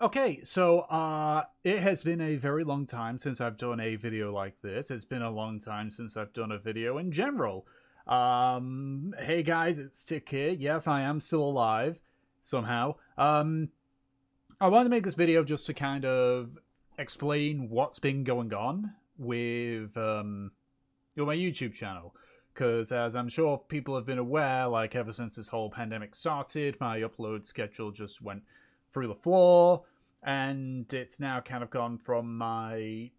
Okay, so it has been a very long time since I've done a video like this. It's been a long time since I've done a video in general. Hey guys, it's Tick here. Yes, I am still alive somehow. I wanted to make this video just to kind of explain what's been going on with my YouTube channel. Because as I'm sure people have been aware, like ever since this whole pandemic started, my upload schedule just went through the floor, and it's now kind of gone from my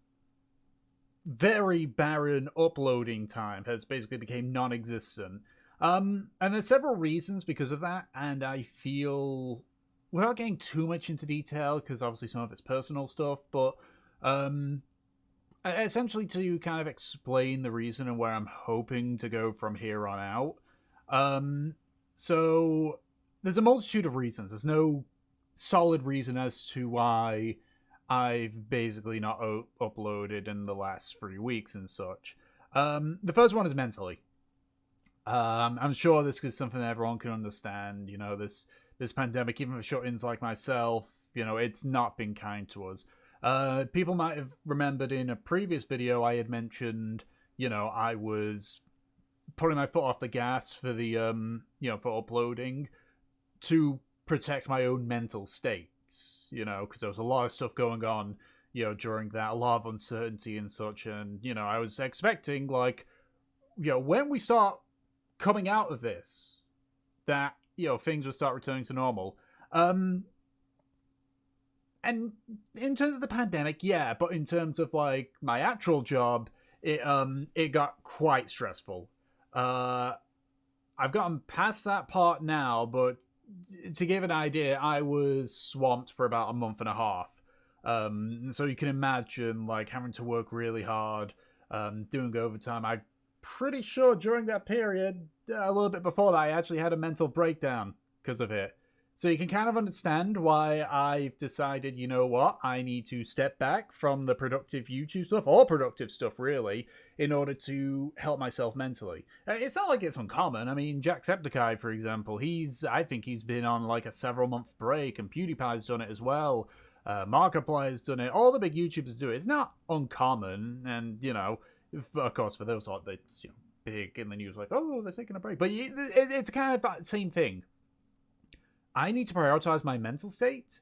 very barren uploading time has basically became non-existent. And there's several reasons because of that, and I feel without getting too much into detail, because obviously some of it's personal stuff, but um, essentially to kind of explain the reason and where I'm hoping to go from here on out. Um, so there's a multitude of reasons. There's no solid reason as to why I've basically not uploaded in the last 3 weeks and such. The first one is mentally. I'm sure this is something that everyone can understand. You know, this pandemic, even for shut-ins like myself, you know, it's not been kind to us. People might have remembered in a previous video I had mentioned, you know, I was putting my foot off the gas for the for uploading to protect my own mental states, you know, because there was a lot of stuff going on, you know, during that, a lot of uncertainty and such, and you know, I was expecting like, you know, when we start coming out of this, that you know things will start returning to normal. And in terms of the pandemic, yeah, but in terms of like my actual job, it got quite stressful. Uh, I've gotten past that part now, but to give an idea, I was swamped for about a month and a half. So you can imagine like having to work really hard, doing overtime. I'm pretty sure during that period, a little bit before that, I actually had a mental breakdown because of it. So you can kind of understand why I've decided, you know what, I need to step back from the productive YouTube stuff, or productive stuff really, in order to help myself mentally. It's not like it's uncommon. I mean, Jacksepticeye, for example, I think he's been on like a several month break, and PewDiePie's done it as well. Markiplier's done it. All the big YouTubers do it. It's not uncommon, and you know, of course, for those that's big in the news, like oh they're taking a break, but it's kind of that same thing. I need to prioritize my mental state,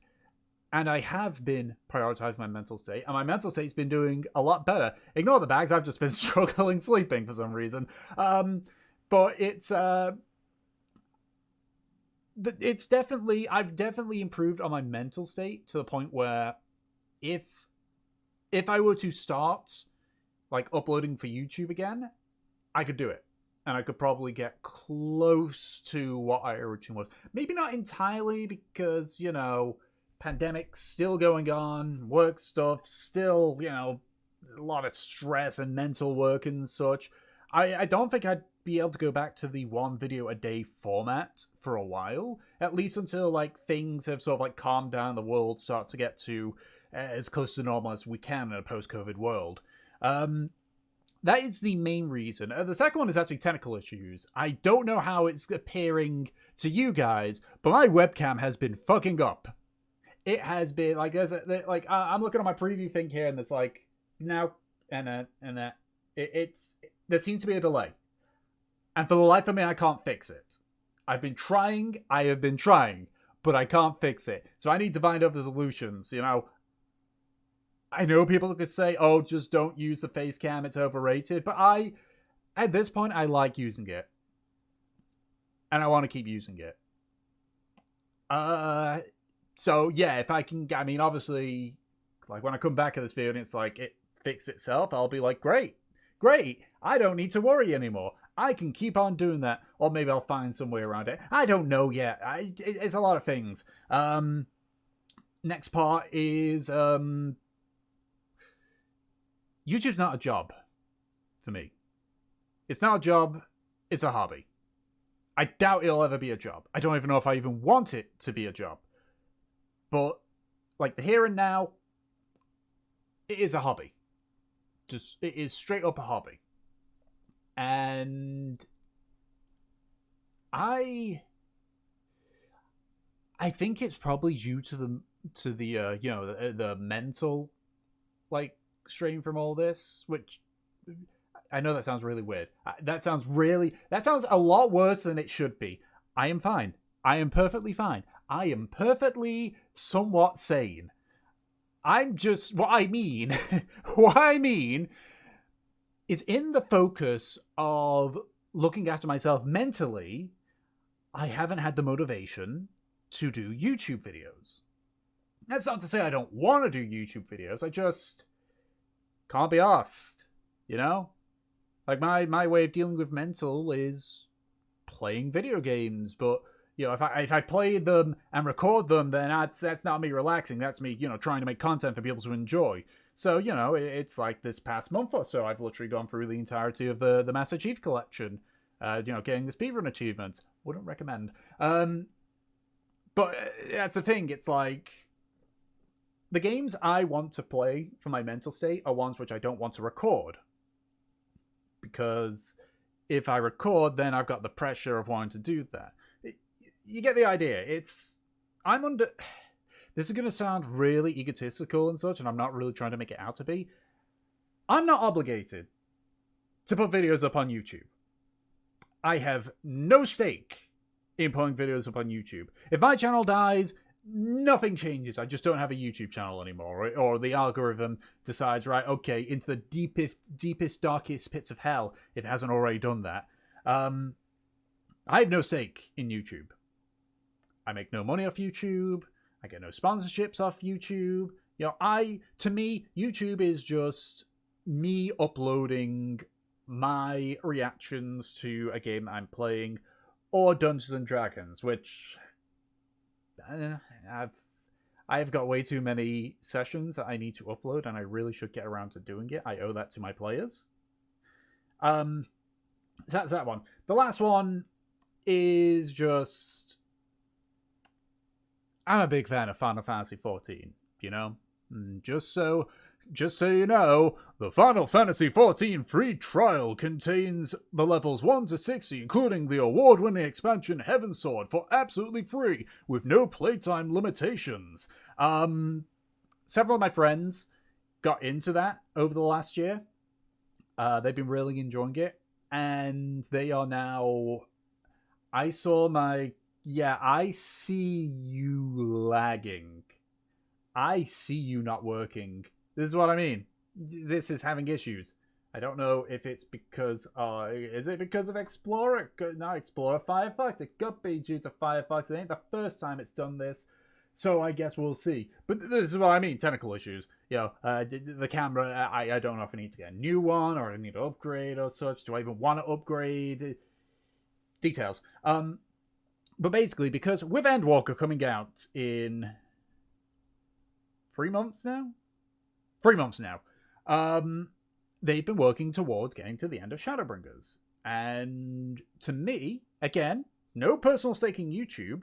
and I have been prioritizing my mental state, and my mental state's been doing a lot better. Ignore the bags; I've just been struggling sleeping for some reason. But it's definitely I've definitely improved on my mental state to the point where if I were to start like uploading for YouTube again, I could do it. And I could probably get close to what I originally was. Maybe not entirely because, you know, pandemic's still going on, work stuff, still, you know, a lot of stress and mental work and such. I don't think I'd be able to go back to the one video a day format for a while, at least until like things have sort of like calmed down, the world starts to get to as close to normal as we can in a post-COVID world. That is the main reason. The second one is actually technical issues. I don't know how it's appearing to you guys, but my webcam has been fucking up. It has been like I'm looking at my preview thing here, and it's like now and that it's there seems to be a delay, and for the life of me, I can't fix it. I've been trying. I have been trying, but I can't fix it. So I need to find other solutions. You know, I know people could say, "Oh, just don't use the face cam; it's overrated." But at this point, I like using it, and I want to keep using it. So yeah, if I can, I mean, obviously, like when I come back at this video and it's like it fixed itself, I'll be like, great, great. I don't need to worry anymore. I can keep on doing that, or maybe I'll find some way around it. I don't know yet. It's a lot of things. Next part is YouTube's not a job for me. It's not a job, it's a hobby. I doubt it'll ever be a job. I don't even know if I even want it to be a job. But, like, the here and now, it is a hobby. It is straight up a hobby. And I think it's probably due to to the the mental like strain from all this, which I know that sounds really weird. That sounds a lot worse than it should be. I am fine. I am perfectly fine. I am perfectly somewhat sane. I'm just what I mean. What I mean is in the focus of looking after myself mentally, I haven't had the motivation to do YouTube videos. That's not to say I don't want to do YouTube videos. I just can't be asked, you know? Like my way of dealing with mental is playing video games, but if I play them and record them, then that's not me relaxing. That's me, trying to make content for people to enjoy. So, it's like this past month or so, I've literally gone through the entirety of the Master Chief Collection, getting the speedrun achievements. Wouldn't recommend. But that's the thing. It's like the games I want to play for my mental state are ones which I don't want to record. Because if I record, then I've got the pressure of wanting to do that. You get the idea. This is going to sound really egotistical and such, and I'm not really trying to make it out to be. I'm not obligated to put videos up on YouTube. I have no stake in putting videos up on YouTube. If my channel dies, nothing changes. I just don't have a YouTube channel anymore, or the algorithm decides, right, okay, into the deepest, darkest pits of hell, if it hasn't already done that. I have no stake in YouTube. I make no money off YouTube. I get no sponsorships off YouTube. To me, YouTube is just me uploading my reactions to a game that I'm playing, or Dungeons and Dragons, which I've got way too many sessions that I need to upload, and I really should get around to doing it. I owe that to my players. That's that one. The last one is just, I'm a big fan of Final Fantasy XIV, Just so you know, the Final Fantasy XIV free trial contains the levels 1 to 60, including the award-winning expansion Heavensward, for absolutely free, with no playtime limitations. Several of my friends got into that over the last year. They've been really enjoying it, and they are now... I see you lagging. I see you not working. This is what I mean. This is having issues. I don't know if it's because... is it because of Explorer? Not Explorer, Firefox. It could be due to Firefox. It ain't the first time it's done this. So I guess we'll see. But this is what I mean. Technical issues. The camera, I don't know if I need to get a new one or I need to upgrade or such. Do I even want to upgrade? Details. But basically, because with Endwalker coming out in 3 months now? 3 months now. They've been working towards getting to the end of Shadowbringers. And to me, again, no personal stake in YouTube,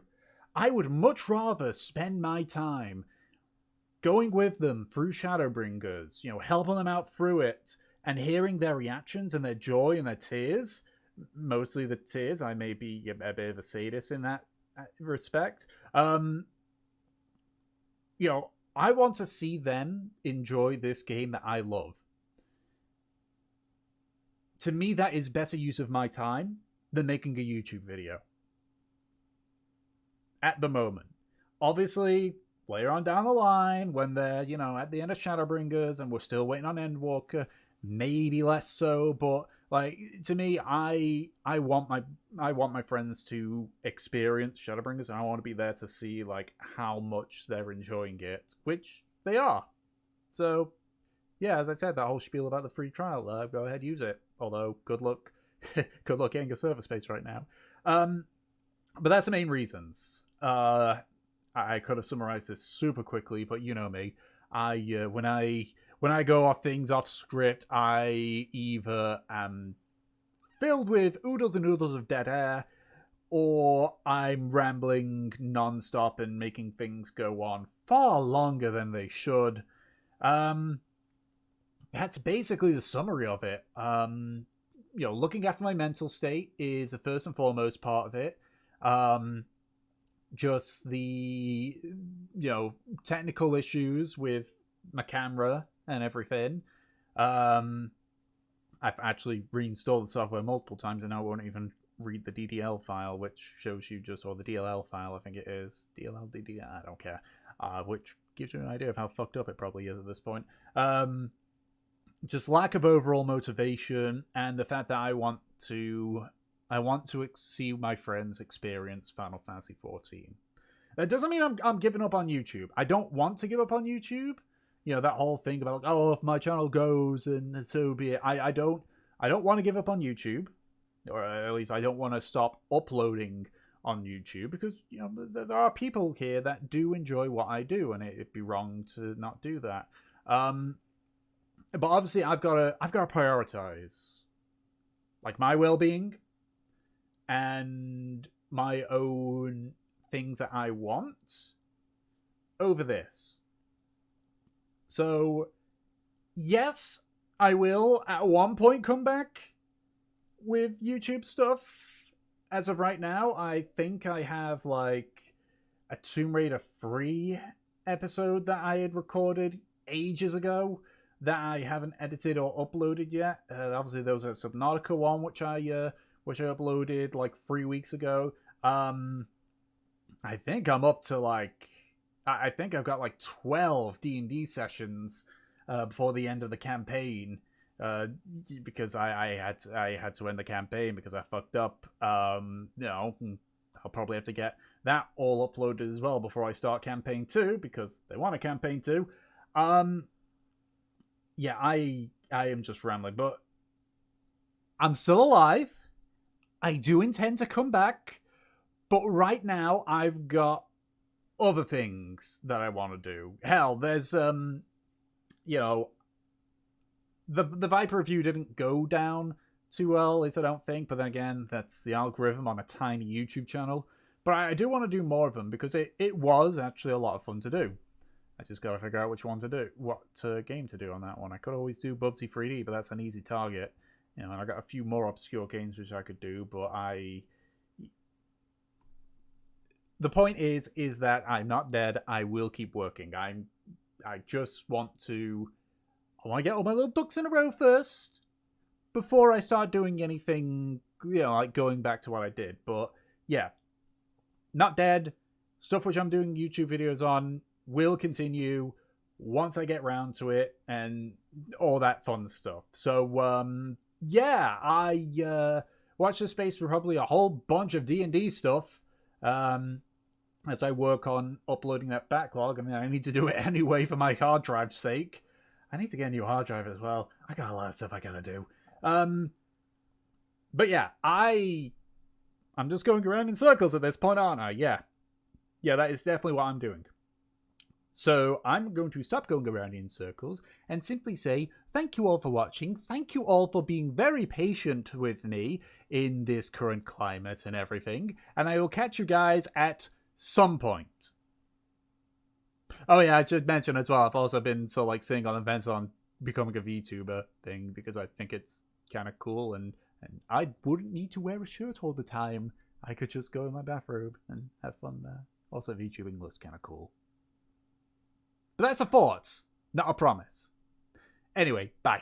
I would much rather spend my time going with them through Shadowbringers, helping them out through it, and hearing their reactions and their joy and their tears. Mostly the tears. I may be a bit of a sadist in that respect. I want to see them enjoy this game that I love. To me, that is better use of my time than making a YouTube video. At the moment. Obviously, later on down the line, when they're, at the end of Shadowbringers and we're still waiting on Endwalker, maybe less so, but to me, I want my friends to experience Shadowbringers, and I want to be there to see how much they're enjoying it, which they are. So, yeah, as I said, that whole spiel about the free trial, go ahead, use it. Although, good luck getting a server space right now. But that's the main reasons. I could have summarized this super quickly, but you know me. When I go off things off script, I either am filled with oodles and oodles of dead air, or I'm rambling non-stop and making things go on far longer than they should. That's basically the summary of it. Looking after my mental state is the first and foremost part of it. just the technical issues with my camera and everything. I've actually reinstalled the software multiple times and I won't even read the DDL file, which shows you just, or the DLL file, I think it is. DLL, DDL, I don't care. Which gives you an idea of how fucked up it probably is at this point. Just lack of overall motivation and the fact that I want to see my friends experience Final Fantasy 14. That doesn't mean I'm giving up on YouTube. I don't want to give up on YouTube. That whole thing about, oh, if my channel goes and so be it. I don't want to give up on YouTube, or at least I don't want to stop uploading on YouTube, because there are people here that do enjoy what I do, and it'd be wrong to not do that. But obviously I've got to prioritize like my well-being and my own things that I want over this. So, yes, I will at one point come back with YouTube stuff. As of right now, I think I have like a Tomb Raider 3 episode that I had recorded ages ago that I haven't edited or uploaded yet. Obviously, there was a Subnautica one which I uploaded like 3 weeks ago. I think I'm up to like, I think I've got like 12 D&D sessions before the end of the campaign, because I had to end the campaign because I fucked up. I'll probably have to get that all uploaded as well before I start campaign 2, because they want a campaign 2. Yeah, I am just rambling, but I'm still alive. I do intend to come back, but right now I've got other things that I want to do. Hell, there's the Viper review didn't go down too well, at least I don't think, but then again, that's the algorithm on a tiny YouTube channel. But I do want to do more of them, because it was actually a lot of fun to do. I just gotta figure out which one to do, what game to do on that one. I could always do Bubsy 3D, but that's an easy target. And I got a few more obscure games which I could do, but the point is that I'm not dead. I will keep working. I just want to get all my little ducks in a row first before I start doing anything, like going back to what I did. But yeah, not dead. Stuff which I'm doing YouTube videos on will continue once I get round to it and all that fun stuff. So yeah, I watch this space for probably a whole bunch of D&D stuff. As I work on uploading that backlog. I mean, I need to do it anyway for my hard drive's sake. I need to get a new hard drive as well. I got a lot of stuff I gotta do. But yeah, I'm just going around in circles at this point, aren't I? Yeah, that is definitely what I'm doing. So I'm going to stop going around in circles and simply say thank you all for watching. Thank you all for being very patient with me in this current climate and everything. And I will catch you guys at some point. Oh yeah, I should mention as well, I've also been sort of like sitting on the fence on becoming a VTuber thing, because I think it's kind of cool, and I wouldn't need to wear a shirt all the time. I could just go in my bathrobe and have fun there. Also, VTubing looks kind of cool. But that's a thought, not a promise. Anyway, bye.